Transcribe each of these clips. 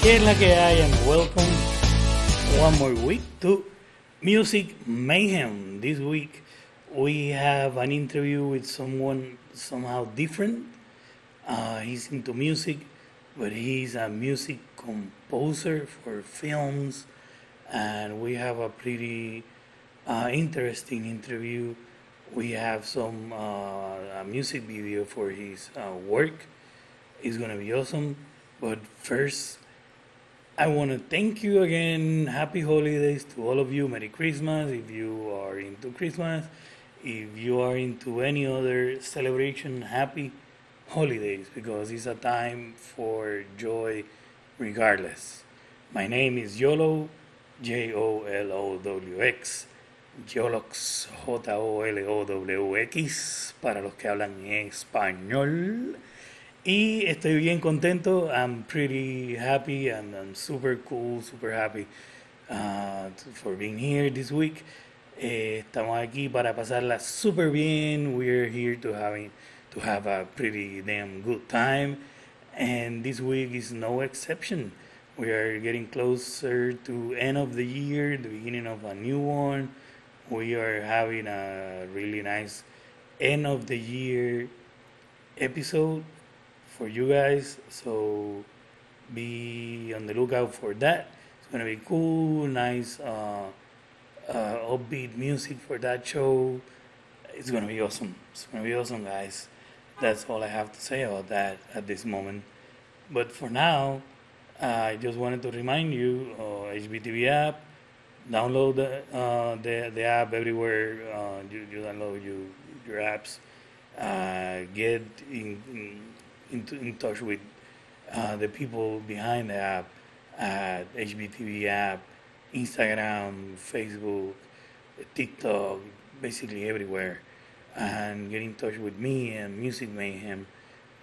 ¿Qué es la que hay? And welcome one more week to Music Mayhem. This week we have an interview with someone somehow different. He's into music, but he's a music composer for films, and we have a pretty interesting interview. We have some a music video for his work. It's gonna be awesome. But first, I want to thank you again. Happy holidays to all of you. Merry Christmas if you are into Christmas. If you are into any other celebration, happy holidays because it's a time for joy regardless. My name is Yolo, Jolowx. Jolox, Jolowx, para los que hablan español. Y estoy bien contento. I'm pretty happy and I'm super cool, super happy for being here this week. Estamos aquí para pasarla super bien. We're here to have a pretty damn good time. And this week is no exception. We are getting closer to end of the year, the beginning of a new one. We are having a really nice end of the year episode for you guys, so be on the lookout for that. It's gonna be cool, nice, upbeat music for that show. It's gonna be awesome. It's gonna be awesome, guys. That's all I have to say about that at this moment. But for now, I just wanted to remind you, HBTV app. Download the app everywhere. You download your apps. Get in touch with the people behind the app at HBTV app, Instagram, Facebook, TikTok, basically everywhere. And get in touch with me and Music Mayhem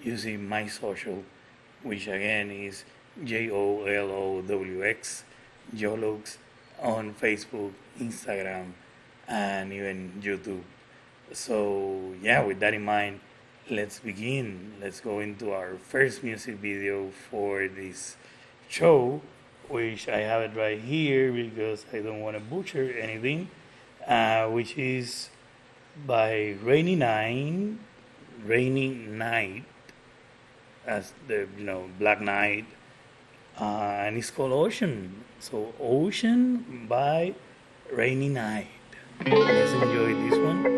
using my social, which again is JOLOWX, Jolux, on Facebook, Instagram, and even YouTube. So, yeah, with that in mind, let's begin. Let's go into our first music video for this show, which I have it right here because I don't want to butcher anything, which is by Rainy Night, as the Black Night, and it's called Ocean. So Ocean by Rainy Night. Let's enjoy this one.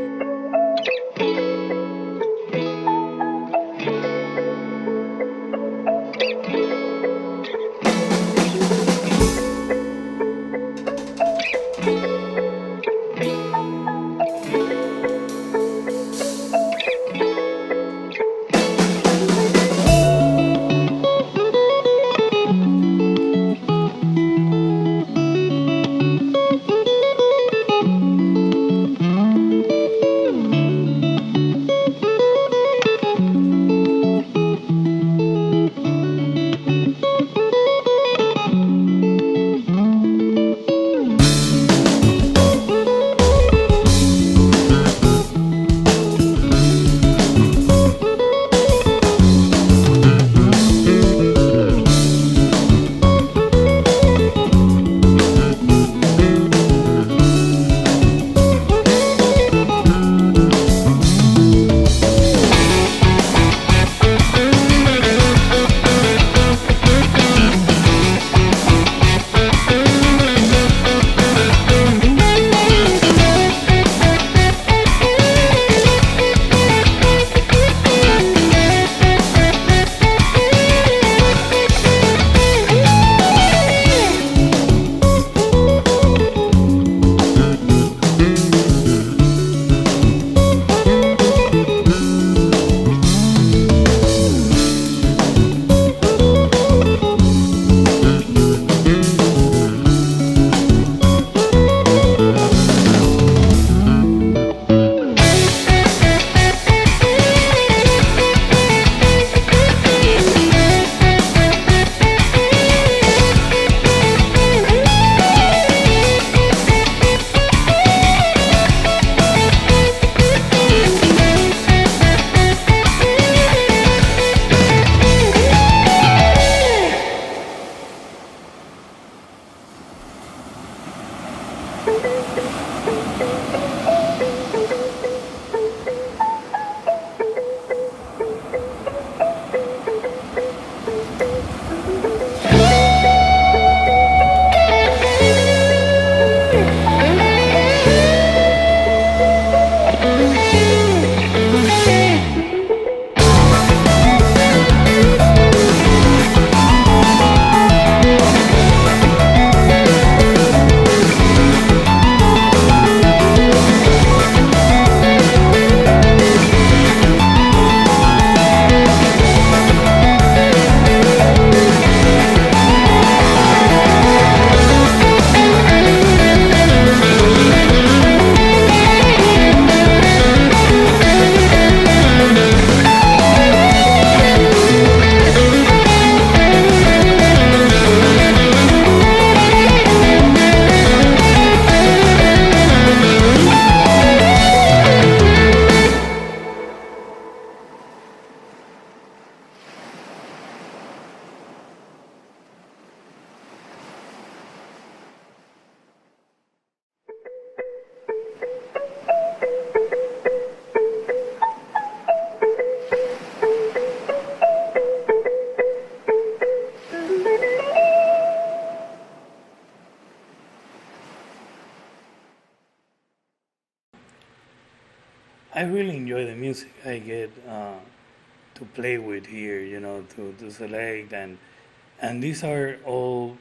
I really enjoy the music I get to play with here, to select, and these are all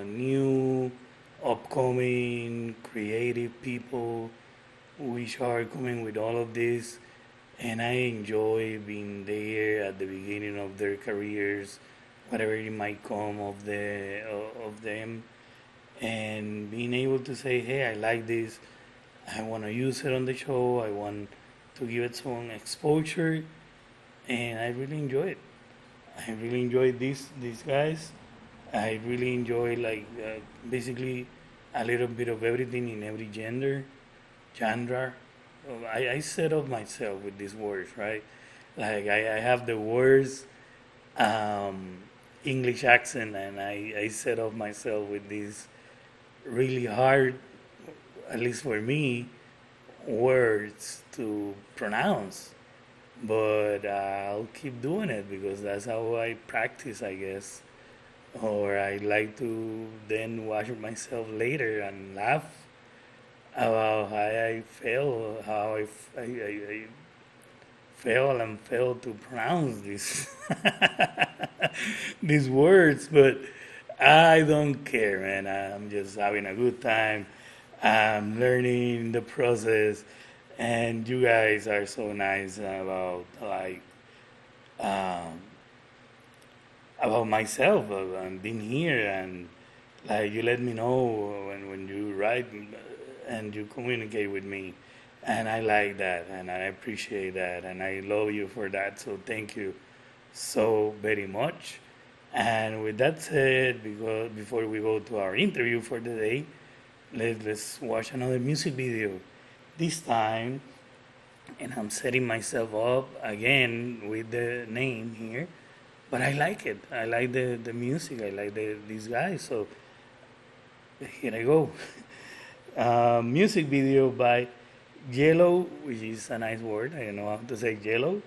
new, upcoming, creative people which are coming with all of this, and I enjoy being there at the beginning of their careers, whatever it might come of them, and being able to say, hey, I like this, I want to use it on the show, I want to give it some exposure, and I really enjoy it. I really enjoy these guys. I really enjoy basically a little bit of everything in every genre. I set up myself with these words, right? Like I have the words English accent, and I set up myself with these really hard, at least for me, words to pronounce. But I'll keep doing it because that's how I practice, I guess. Or I like to then watch myself later and laugh about how I fail, I fail and fail to pronounce these these words. But I don't care, man. I'm just having a good time. I'm learning the process, and you guys are so nice about um, about myself and being here, and you let me know when you write and you communicate with me, and I like that and I appreciate that and I love you for that. So thank you so very much. And with that said, before we go to our interview for the day, let's watch another music video. This time, and I'm setting myself up again with the name here, but I like it. I like the music. I like these guys. So here I go. Music video by Yellow, which is a nice word. I don't know how to say yellow.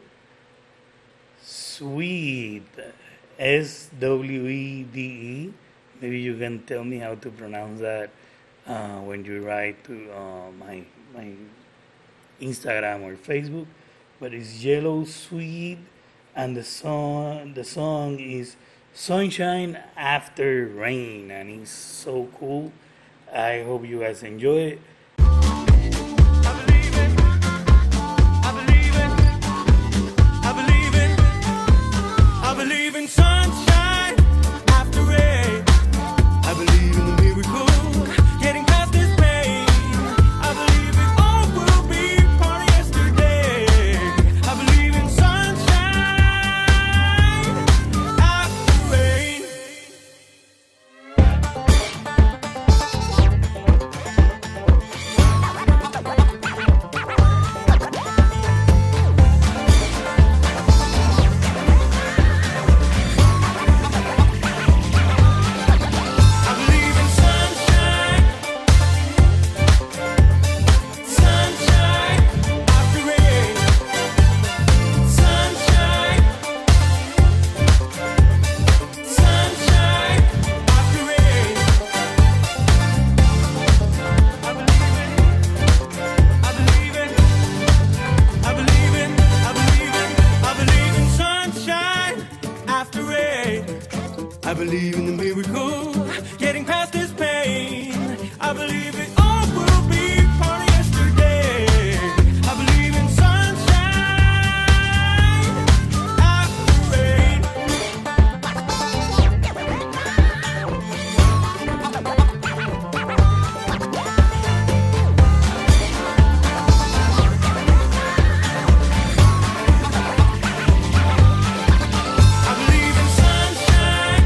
Sweet, Swede. Maybe you can tell me how to pronounce that when you write to my Instagram or Facebook. But it's Yellow Sweet, and the song is Sunshine After Rain, and it's so cool. I hope you guys enjoy it. I believe in sunshine after rain. I believe in the miracle, getting past this pain. I believe it all will be part of yesterday. I believe in sunshine after rain. believe it all will be part of yesterday. I believe in sunshine after rain. I believe in sunshine,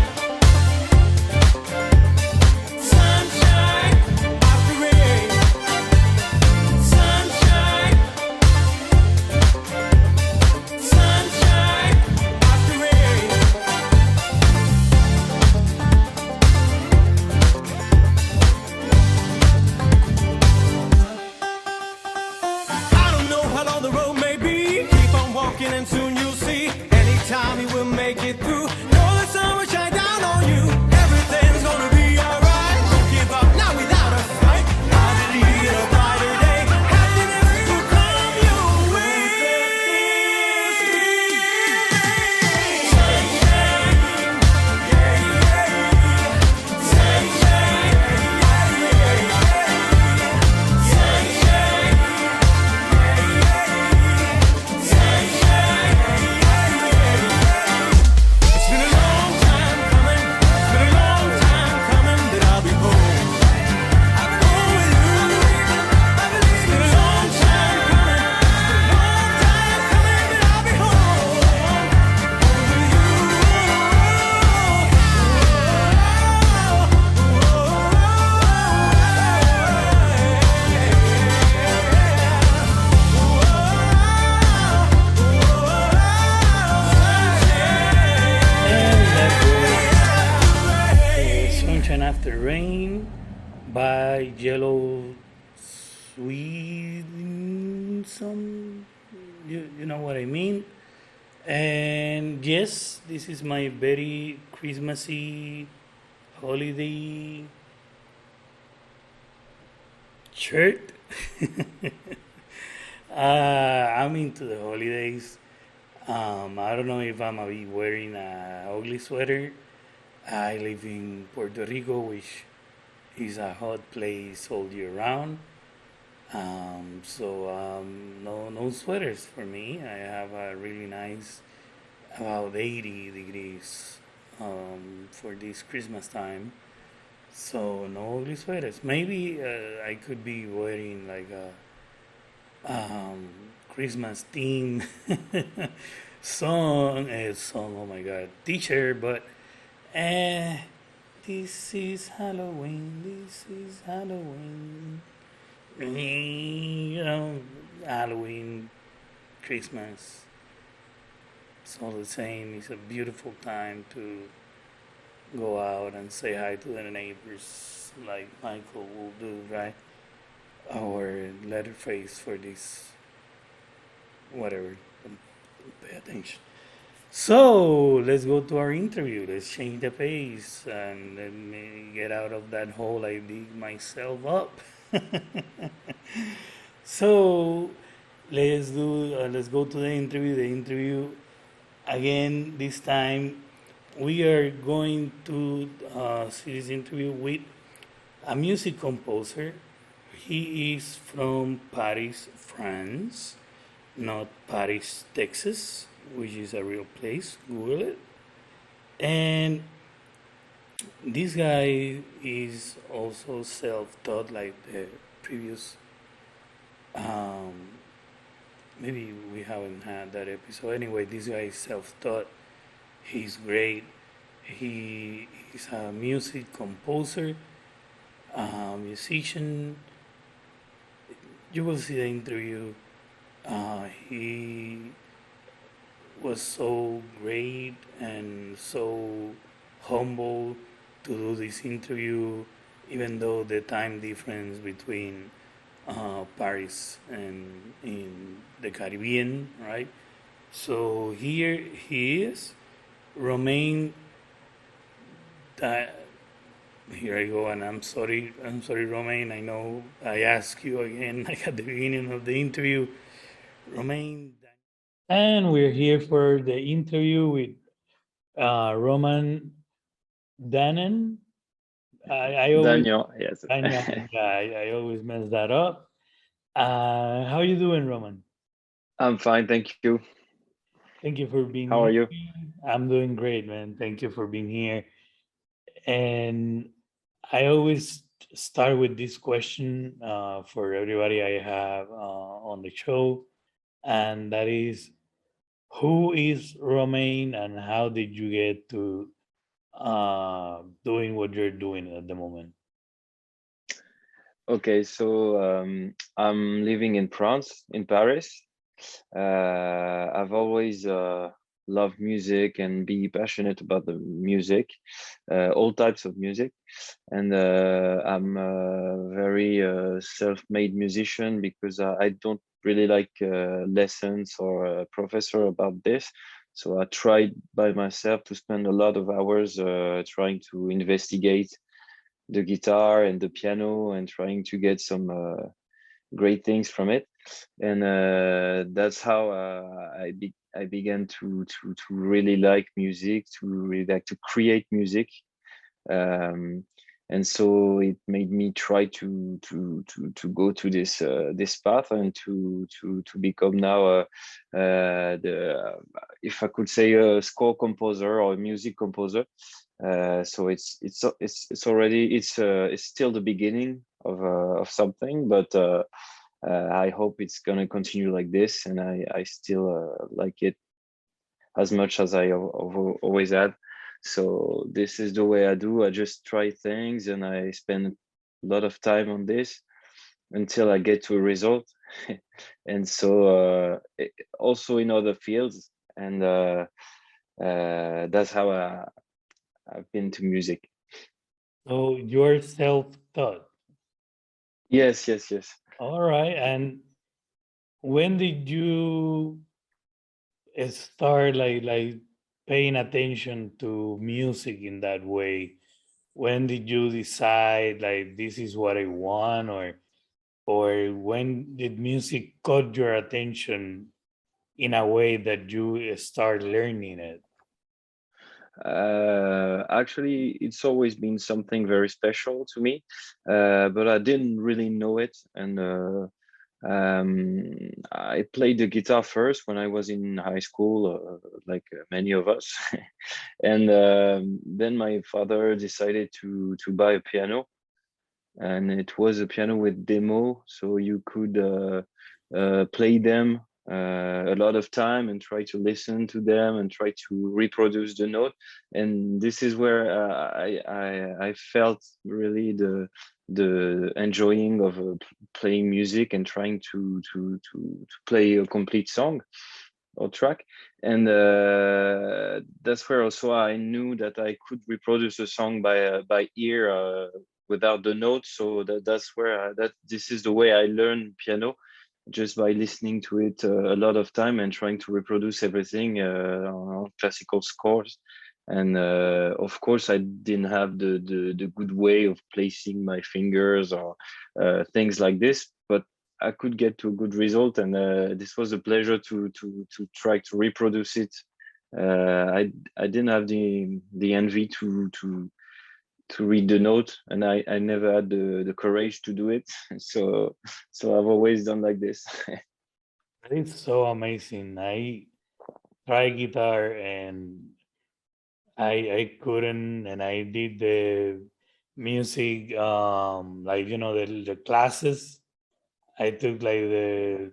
sunshine after rain, sunshine, sunshine after rain. I don't know how long the road may be. Keep on walking and soon you'll see. Anytime you will make it through. Know the sun will shine down on you. Everything's gonna be alright. Don't give up, not without a fight. I believe in a brighter day. Happiness will come your way. Sunshine, yeah, yeah. Sunshine, yeah, yeah, yeah. Sunshine. It's been a long time coming. It's been a long time coming that I'll be home. I'll be home with you. It's been a long time coming. Long time coming that I'll be home with you. And that was Sunshine After Rain by Yellow Some, you know what I mean. And yes, this is my very Christmassy holiday shirt. I'm into the holidays. I don't know if I'm gonna be wearing a ugly sweater. I live in Puerto Rico, which is a hot place all year round. No sweaters for me. I have a really nice about 80 degrees for this Christmas time. So no ugly sweaters. Maybe I could be wearing like a Christmas theme song. Oh my God, t-shirt. But eh, this is Halloween. This is Halloween. You know, Halloween, Christmas. It's all the same. It's a beautiful time to go out and say hi to the neighbors, like Michael will do, right? Or Letterface for this, whatever. Don't pay attention. So let's go to our interview. Let's change the pace and let me get out of that hole I dig myself up. So let's go to the interview. The interview again. This time we are going to see this interview with a music composer. He is from Paris, France, not Paris, Texas, which is a real place. Google it. And this guy is also self-taught, like the previous. Um, Maybe we haven't had that episode. Anyway, this guy is self-taught. He's great. He is a music composer, musician. You will see the interview. He was so great and so humble to do this interview, even though the time difference between Paris and in the Caribbean, right? So here he is, Romain. Here I go, and I'm sorry, Romain. I know I asked you again, like at the beginning of the interview, Romain. And we're here for the interview with Romain Dagnan. I always Daniel, yes. Dagnan, yeah, I always mess that up. How you doing, Roman? I'm fine, thank you. Thank you for How being are you? here. I'm doing great, man. Thank you for being here. And I always start with this question for everybody I have on the show, and that is, who is Romain, and how did you get to doing what you're doing at the moment? Okay, so I'm living in France, in Paris. I've always loved music and be passionate about the music, all types of music. And I'm a very self-made musician because I don't really like lessons or a professor about this. So I tried by myself to spend a lot of hours trying to investigate the guitar and the piano and trying to get some great things from it. And that's how I began to really like music, to really like to create music. Um, and so it made me try to go to this path and to become now the if I could say a score composer or a music composer. So it's already it's still the beginning of something, but I hope it's gonna continue like this, and I still like it as much as always had. So this is the way I do. I just try things and I spend a lot of time on this until I get to a result. And so also in other fields, and that's how I've been to music. So you're self-taught. Yes, yes, yes. All right. And when did you start like paying attention to music in that way? When did you decide like this is what I want, or when did music caught your attention in a way that you start learning it? Actually, it's always been something very special to me, but I didn't really know it. And I played the guitar first when I was in high school, like many of us. And then my father decided to buy a piano, and it was a piano with demo, so you could play them a lot of time and try to listen to them and try to reproduce the note. And this is where I felt really the enjoying of playing music and trying to play a complete song or track. And that's where also I knew that I could reproduce a song by ear without the notes. So that's where that this is the way I learn piano, just by listening to it a lot of time and trying to reproduce everything on classical scores. And of course, I didn't have the good way of placing my fingers or things like this, but I could get to a good result, and this was a pleasure to try to reproduce it. I didn't have the envy to read the note, and I never had the courage to do it. So I've always done like this. That is so amazing. I try guitar and I couldn't, and I did the music like the classes. I took like the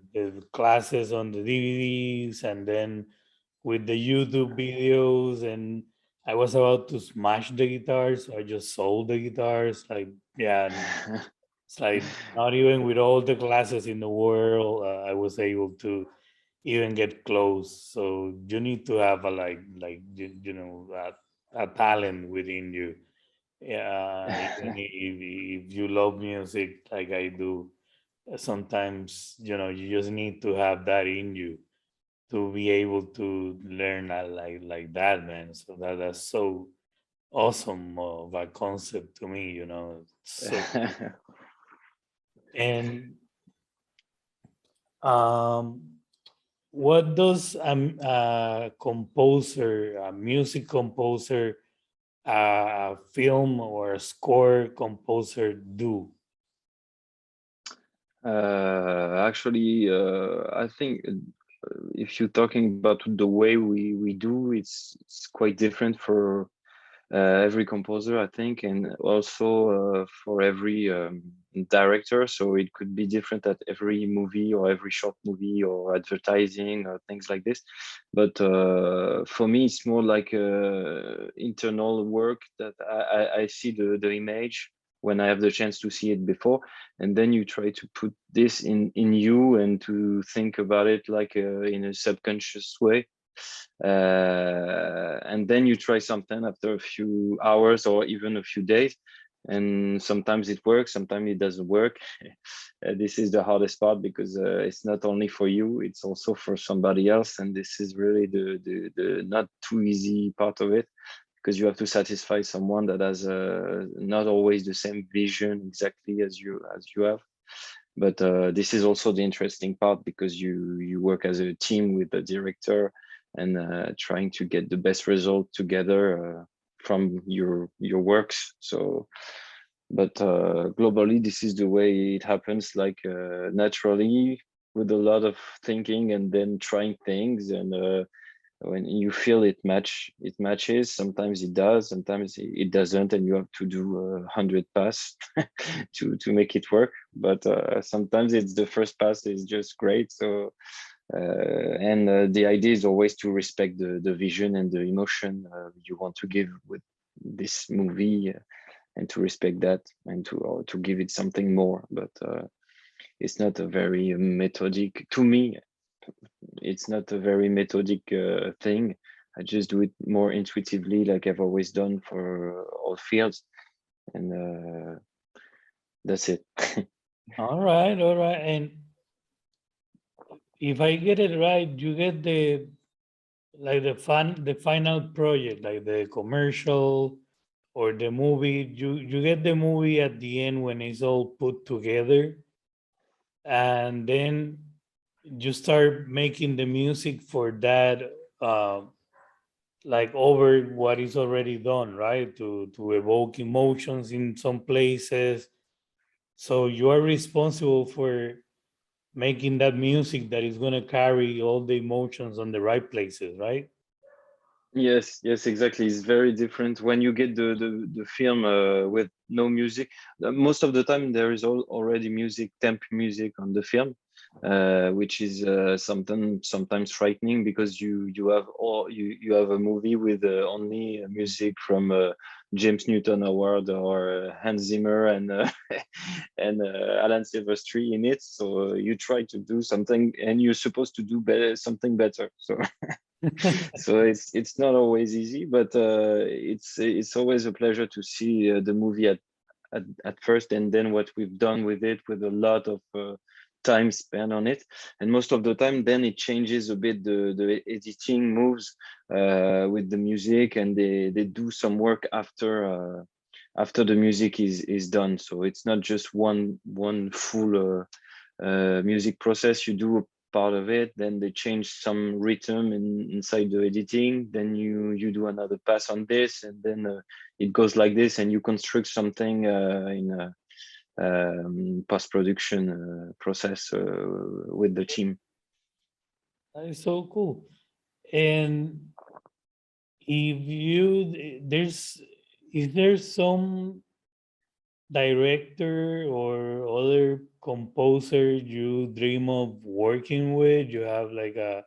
classes on the DVDs, and then with the YouTube videos, and I was about to smash the guitars, so I just sold the guitars. Like, yeah, and it's like not even with all the classes in the world, I was able to even get close. So you need to have a a talent within you. Yeah, even if you love music like I do, sometimes you just need to have that in you to be able to learn like that, man. So that's so awesome of a concept to me. So and um, what does a composer, a music composer, a film or a score composer do? Actually, I think if you're talking about the way we do, it's quite different for every composer, I think, and also for every director. So it could be different at every movie or every short movie or advertising or things like this. But for me, it's more like internal work that I see the image when I have the chance to see it before, and then you try to put this in you and to think about it like in a subconscious way, and then you try something after a few hours or even a few days, and sometimes it works, sometimes it doesn't work. This is the hardest part because it's not only for you, it's also for somebody else, and this is really the not too easy part of it, because you have to satisfy someone that has not always the same vision exactly as you have. But this is also the interesting part, because you work as a team with the director, and trying to get the best result together from your works. So, but globally, this is the way it happens, like naturally, with a lot of thinking and then trying things, and when you feel it matches. Sometimes it does, sometimes it doesn't, and you have to do 100 pass to make it work. But sometimes it's the first pass is just great. So and the idea is always to respect the vision and the emotion you want to give with this movie, and to respect that, and to give it something more. But it's not a very methodic, to me, it's not a very methodic thing. I just do it more intuitively, like I've always done for all fields, and that's it. All right, all right. And if I get it right, you get the final project, like the commercial or the movie. You get the movie at the end when it's all put together, and then you start making the music for that, uh, like over what is already done, right? To evoke emotions in some places. So you are responsible for making that music that is going to carry all the emotions on the right places, right? Yes, yes, exactly. It's very different when you get the film with no music. Most of the time, there is already music, temp music on the film, which is sometimes frightening, because you have a movie with only music from James Newton Howard or Hans Zimmer and and Alan Silvestri in it. So you try to do something, and you're supposed to do better, something better. So so it's not always easy, but it's always a pleasure to see the movie at first, and then what we've done with it, with a lot of time spent on it. And most of the time then it changes a bit, the editing moves with the music, and they do some work after the music is done. So it's not just one full music process. You do a part of it, then they change some rhythm inside the editing, then you do another pass on this, and then it goes like this, and you construct something in a post-production process with the team. That is so cool. And if you there's is there some director or other composer you dream of working with? You have like a,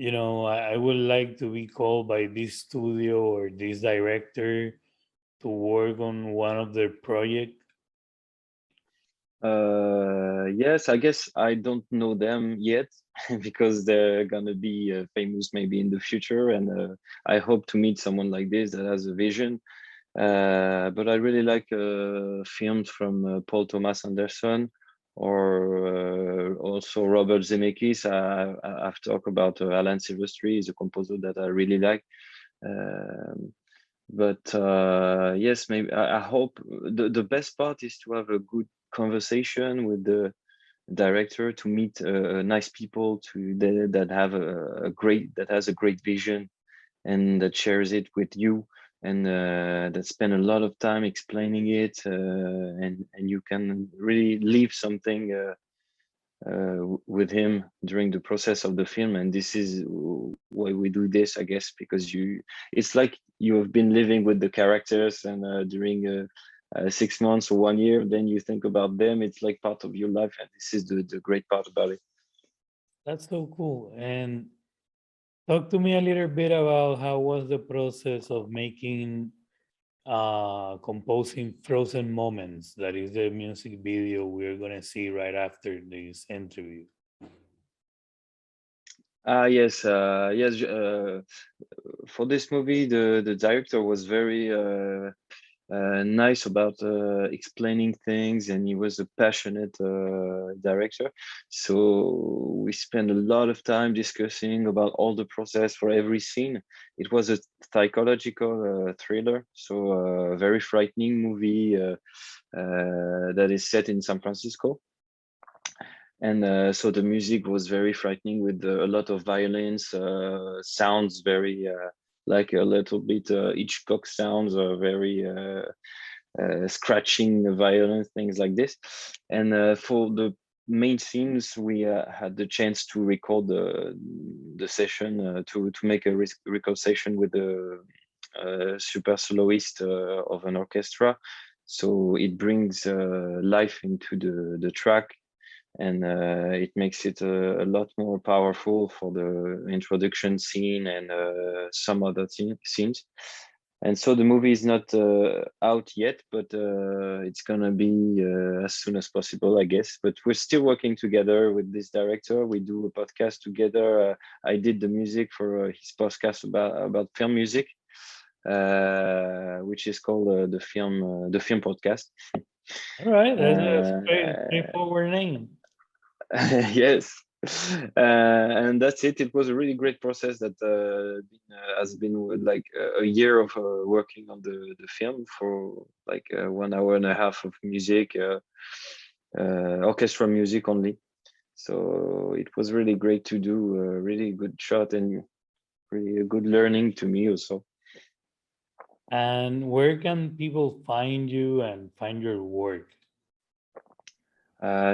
I would like to be called by this studio or this director to work on one of their project. Yes, I guess I don't know them yet because they're gonna be famous maybe in the future, and I hope to meet someone like this that has a vision. But I really like films from Paul Thomas Anderson, or also Robert Zemeckis. I've talked about Alan Silvestri, is a composer that I really like. Um, but yes, maybe I hope the best part is to have a good conversation with the director, to meet nice people that have a great, that has a great vision, and that shares it with you. and that spend a lot of time explaining it, and you can really leave something with him during the process of the film. And this is why we do this, I guess, because it's like you have been living with the characters, and during 6 months or 1 year, then you think about them. It's like part of your life, and this is the great part about it. That's so cool. And talk to me a little bit about how was the process of making composing Frozen Moments. That is the music video we're gonna see right after this interview. Yes, yes. For this movie, the director was very nice about explaining things, and he was a passionate director. So we spent a lot of time discussing about all the process for every scene. It was a psychological thriller, so a very frightening movie that is set in San Francisco. And so the music was very frightening, with a lot of violence, sounds very like a little bit Hitchcock sounds, are very scratching, violent things like this. And for the main scenes, we had the chance to record the session, to make a record session with a super soloist of an orchestra. So it brings life into the track, and it makes it a lot more powerful for the introduction scene and some other scenes. And so the movie is not out yet, but it's gonna be as soon as possible, I guess. But we're still working together with this director. We do a podcast together. I did the music for his podcast about film music, which is called the film podcast. All right, that's a straightforward name. Yes. And that's it. It was a really great process that has been like a year of working on the film, for like 1 hour and a half of music, orchestra music only. So it was really great to do, a really good shot, and really a good learning to me also. And where can people find you and find your work?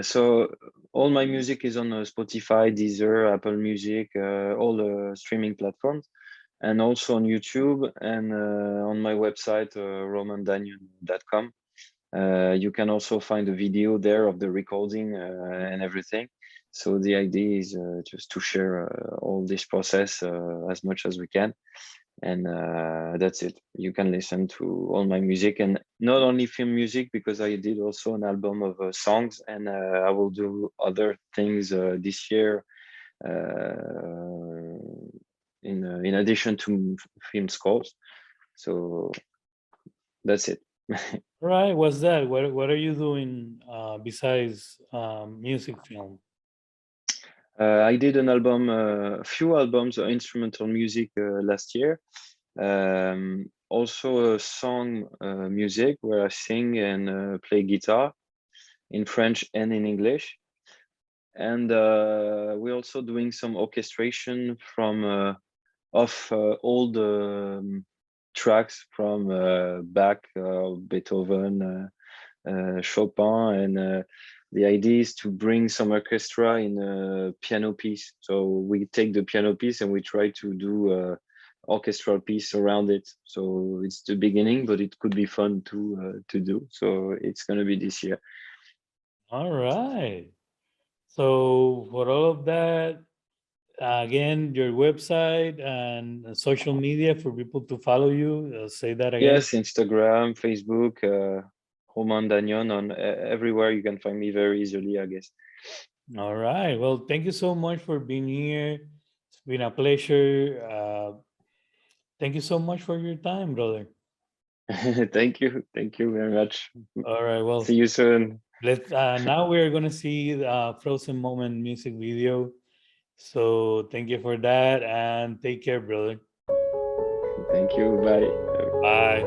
So all my music is on Spotify, Deezer, Apple Music, all the streaming platforms, and also on YouTube, and on my website, romaindagnan.com. You can also find a video there of the recording and everything. So the idea is just to share all this process as much as we can. And that's it. You can listen to all my music, and not only film music, because I did also an album of songs, and I will do other things this year in addition to film scores. So that's it. All right, what's that? What are you doing besides music film? I did an album, a few albums of instrumental music last year. Also a song music, where I sing and play guitar in French and in English. And we're also doing some orchestration from of old tracks from Bach, Beethoven, Chopin, and the idea is to bring some orchestra in a piano piece. So we take the piano piece and we try to do a orchestral piece around it. So it's the beginning, but it could be fun to do. So it's gonna be this year. All right. So for all of that, again, your website and social media for people to follow you. Say that again. Yes, Instagram, Facebook, Romain Dagnan, on everywhere. You can find me very easily, I guess. All right. Well, thank you so much for being here. It's been a pleasure. Thank you so much for your time, brother. Thank you very much. All right. Well, See you soon. let's now we're gonna see the Frozen Moment music video. So thank you for that, and take care, brother. Thank you. Bye. Bye.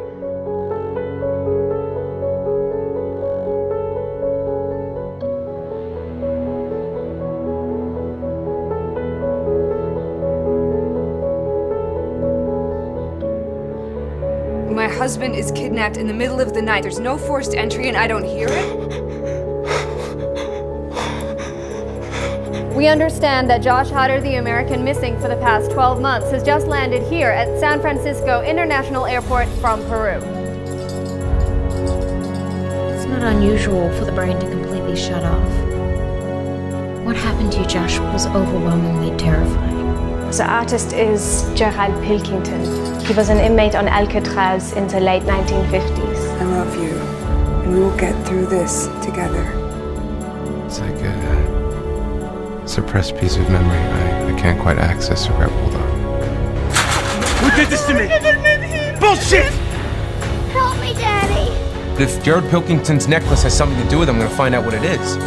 husband is kidnapped in the middle of the night. There's no forced entry and I don't hear it? We understand that Josh Hader, the American missing for the past 12 months, has just landed here at San Francisco International Airport from Peru. It's not unusual for the brain to completely shut off. What happened to you, Josh, was overwhelmingly terrifying. The artist is Gerald Pilkington. He was an inmate on Alcatraz in the late 1950s. I love you, and we will get through this together. It's like a suppressed piece of memory I can't quite access or grab hold of. Who did this to me? Bullshit! Help me, Daddy! If Gerald Pilkington's necklace has something to do with it, I'm gonna find out what it is.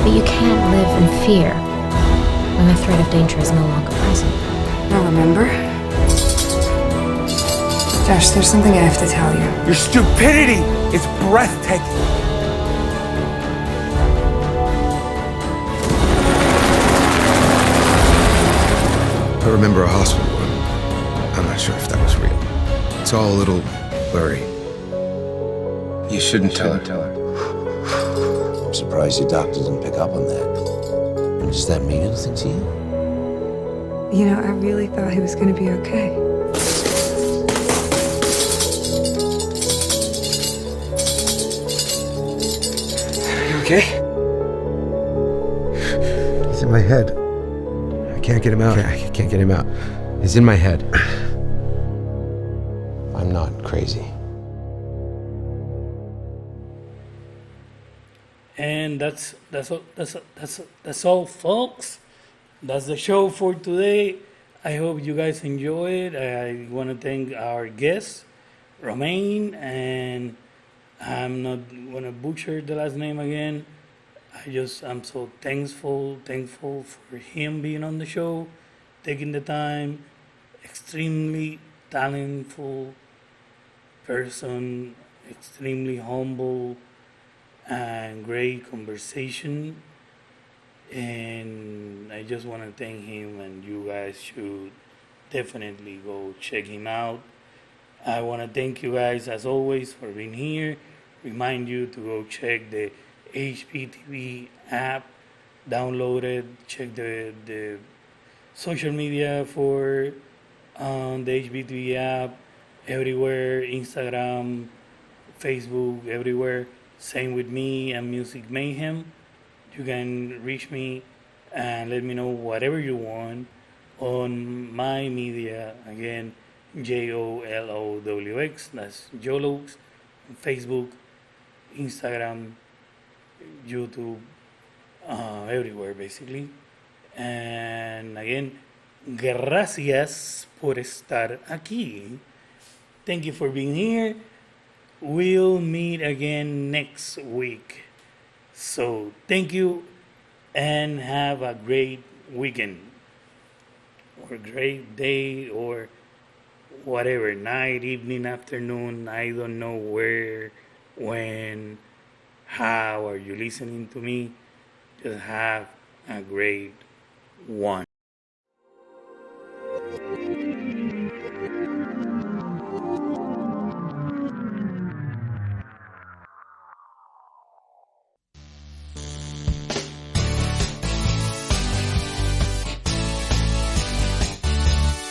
But you can't live in fear when the threat of danger is no longer present. Now remember? Josh, there's something I have to tell you. Your stupidity is breathtaking. I remember a hospital room. I'm not sure if that was real. It's all a little blurry. You shouldn't tell her. I'm surprised your doctor didn't pick up on that. Does that mean anything to you? You know, I really thought he was going to be okay. You okay? He's in my head. I can't get him out. I can't get him out. He's in my head. I'm not crazy. And that's all, folks. That's the show for today. I hope you guys enjoy it. I want to thank our guest, Romain, and I'm not gonna butcher the last name again. I'm so thankful for him being on the show, taking the time. Extremely talentful person, extremely humble, and great conversation. And I just want to thank him, and you guys should definitely go check him out. I want to thank you guys as always for being here. Remind you to go check the HPTV app, download it, check the social media for the HPTV app, everywhere, Instagram, Facebook, everywhere. Same with me and Music Mayhem. You can reach me and let me know whatever you want on my media. Again, JOLOWX, that's Jolux, Facebook, Instagram, YouTube, everywhere basically. And again, gracias por estar aquí. Thank you for being here. We'll meet again next week. So thank you and have a great weekend or great day or whatever, night, evening, afternoon. I don't know where, when, how are you listening to me. Just have a great one.